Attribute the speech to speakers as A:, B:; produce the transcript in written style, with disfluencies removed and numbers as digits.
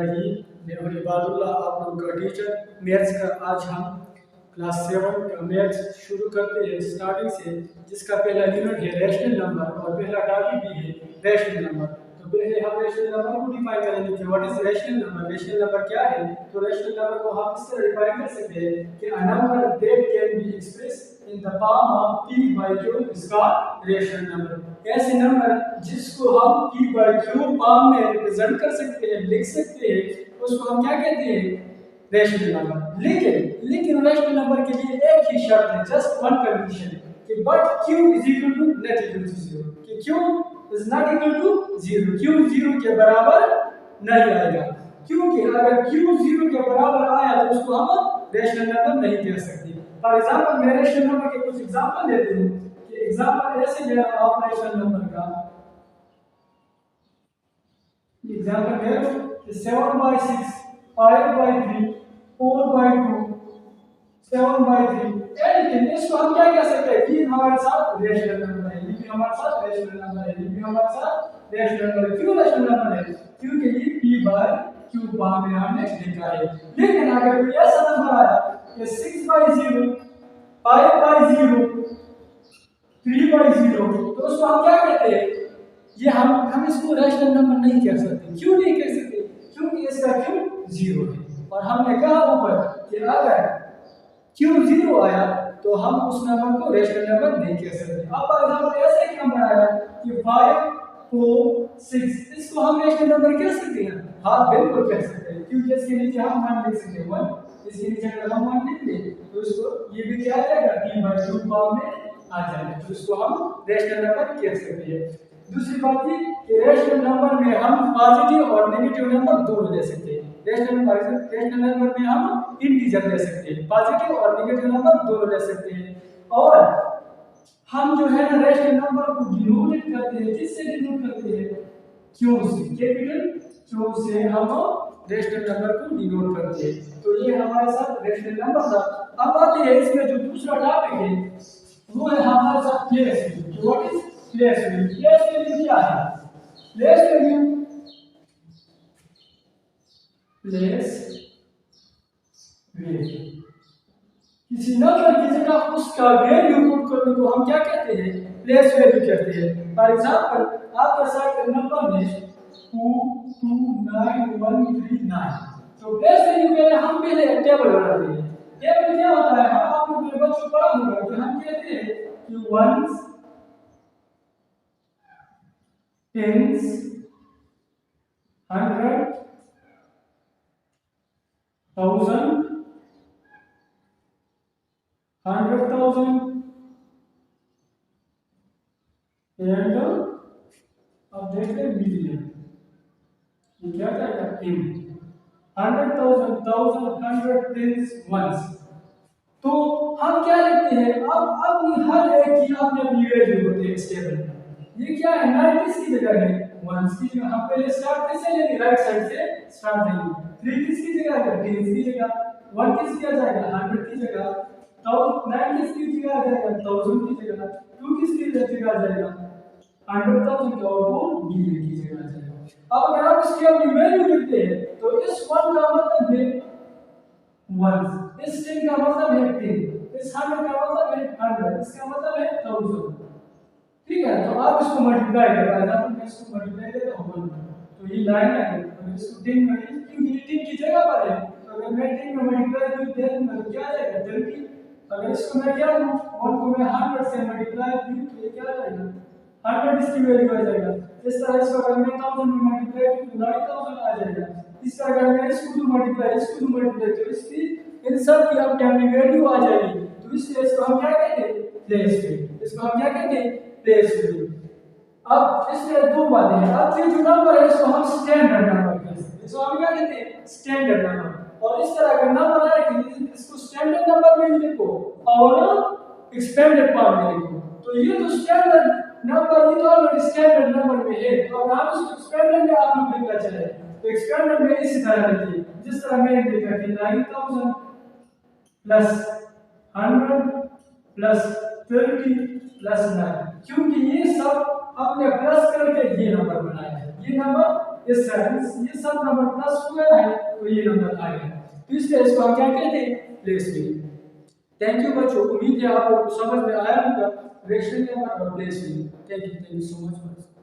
A: रही। मैं हूं इबादुल्लाह, आप लोगों का टीचर मैथ्स का। आज हम क्लास 7 का मैथ्स शुरू करते हैं स्टार्टिंग से, जिसका पहला यूनिट है रैशनल नंबर और पहला टॉपिक भी है रैशनल नंबर। तो पहले हम रैशनल नंबर को डिफाइन करेंगे कि what is rational number. Rational number क्या है? तो रैशनल नंबर को हम इस तरह डिफाइन कर सकते हैं कि a number that can be expressed in the form of p by q is called rational number. ऐसे नंबर जिसको हम p by q फॉर्म में रिप्रेजेंट कर सकते हैं, लिख सकते हैं, उसको हम क्या कहते हैं? Rational number. लेकिन रैशनल नंबर के लिए एक ही शर्त है, जस्ट वन कंडीशन, कि but q is equal to not equal to 0, कि q is not equal to 0, q 0 के बराबर नहीं आएगा। क्योंकि अगर q 0 के बराबर आया तो उसको हम रैशनल नंबर नहीं कह सकते। फॉर एग्जांपल मैं रैशनल नंबर के कुछ एग्जांपल देता हूं कि एग्जांपल ऐसे ले आप रैशनल नंबर का एग्जांपल है 7/6, 5/3, 4/2, 7/3। लेकिन इसको हम क्या कह सकते हैं? ये हमारे साथ रैशनल नंबर है, ये भी हमारे साथ रैशनल नंबर है, ये भी हमारे साथ रैशनल नंबर है। क्यों रैशनल नंबर है? क्योंकि ये p by q फॉर्म में हमने लिखा है। लेकिन अगर कोई ऐसा नंबर आया कि 6/0, 5/0, 3/0, तो उसको हम क्या कहते हैं? ये हम इसको रैशनल नंबर नहीं कह सकते। क्यों नहीं कह सकते? क्योंकि इसका q 0 है और हमने कहा ऊपर कि अगर q 0 आया तो हम उस नंबर को रैशनल नंबर नहीं कह सकते। अब फॉर एग्जांपल ऐसे एक नंबर आया कि 5, 4, 6, इसको हम रैशनल नंबर कह सकते हैं? हाँ, बिल्कुल कह सकते हैं, क्योंकि इसके नीचे हम 1 लिख सकते हैं। 1 इसके नीचे अगर हम 1 लिख ले तो इसको ये भी क्या आ जाएगा? p by q फॉर्म में आ जाएगा, तो इसको हम रैशनल नंबर कह सकते हैं। दूसरी बात ये कि रैशनल नंबर में हम पॉजिटिव और नेगेटिव नंबर दोनों ले सकते हैं। रैशनल नंबर में हम इंटीजर ले सकते हैं, पॉजिटिव और नेगेटिव नंबर दोनों ले सकते हैं। और हम जो है ना रैशनल नंबर को डिनोट करते हैं, किससे डिनोट करते हैं? क्यू से, कैपिटल क्यू से हम रैशनल नंबर को डिनोट करते हैं। तो ये हमारे साथ रैशनल नंबर था। अब आते हैं इसमें जो दूसरा टॉपिक है वो है हमारे साथ place value. What is place value? Place value क्या है? प्लेस वैल्यू किसी नंबर की जगह उसका वैल्यू पुट करने को हम क्या कहते हैं? प्लेस वैल्यू कहते हैं। फॉर एग्जांपल आपके साथ एक नंबर है 229,139, तो प्लेस वैल्यू के लिए हम पहले एक टेबल बनाते हैं। टेबल क्या होता है? हम आप लोगों ने बच्चों पढ़ा होगा कि हम कहते हैं कि ones, tens, hundred, thousand, 100,000 and अब देखते हैं मिलियन। ये क्या जाएगा? इन 100,000, 1,000, 100, टेंस, वंस। तो हम क्या लिखते हैं? अब अपनी हर एक की अपनी अपनी वैल्यू होती है इस टेबल में। ये क्या है? 9 किसकी जगह है? वंस की जगह। हम पहले स्टार्ट कैसे लेंगे? राइट साइड से स्टार्ट लेंगे। 3 किसकी जगह है? टेंस की जगह। 1 किसकी आ जाएगा? 100 की जगह। तो 9 किसकी जगह आ जाएगा? 1000 की जगह। 2 किसकी जगह आ जाएगा? 100,000 का, और वो मिलियन की जगह आ जाएगा। अब अगर आप इसकी अपनी वैल्यू लिखते हैं तो इस 1 का मतलब है वंस, इस 10 का मतलब है 10, इस 100 का मतलब है 100, इसका मतलब है 1000। ठीक है, तो आप इसको मल्टीप्लाई करें। एग्जांपल मैं इसको मल्टीप्लाई करता हूं 1, तो ये 9 है और इसको 10 में, क्योंकि ये 10 की जगह पर है, तो अगर मैं 10 में मल्टीप्लाई करूं 10 में तो क्या आ जाएगा? 30। अगर इसको मैं क्या करूं 1 को मैं 100 से मल्टीप्लाई करूं तो ये क्या आ जाएगा? 100 इसकी वैल्यू आ जाएगा। इस तरह इसको अगर मैं 1000 में मल्टीप्लाई करूं तो 9000 आ जाएगा। इस तरह अगर मैं इसको मल्टीप्लाई तो इसकी इन सब की अपनी वैल्यू आ जाएगी। तो इसलिए इसको हम क्या कहते हैं? Place value. इसको हम क्या कहते हैं? Place value. अब इसमें दो बातें हैं। अब ये जो नंबर है इसको हम स्टैंडर्ड नंबर कहते हैं। इसको हम क्या कहते हैं? Standard number. और इस तरह का नंबर आए कि इसको स्टैंडर्ड नंबर में लिखो और एक्सपेंडेड फॉर्म में लिखो। तो ये तो स्टैंडर्ड नंबर, ये तो ऑलरेडी स्टैंडर्ड नंबर में है, तो अब हम इसको एक्सपेंडेड में आप लोग लिखना चाहे तो एक्सपेंडेड में इसी तरह लिखिए, जिस तरह मैंने लिखा कि 9,000 प्लस 100 प्लस 30 प्लस 9, क्योंकि ये सब अपने प्लस करके ये नंबर बनाया है। ये नंबर ये सेंस, ये सब नंबर प्लस हुआ है तो ये नंबर आएगा। तो इसलिए इसको हम क्या कहते हैं, प्लेस वैल्यू। थैंक यू बच्चों, उम्मीद है आप लोगों को समझ में आया होगा रेशनल नंबर और place value. Thank you so much.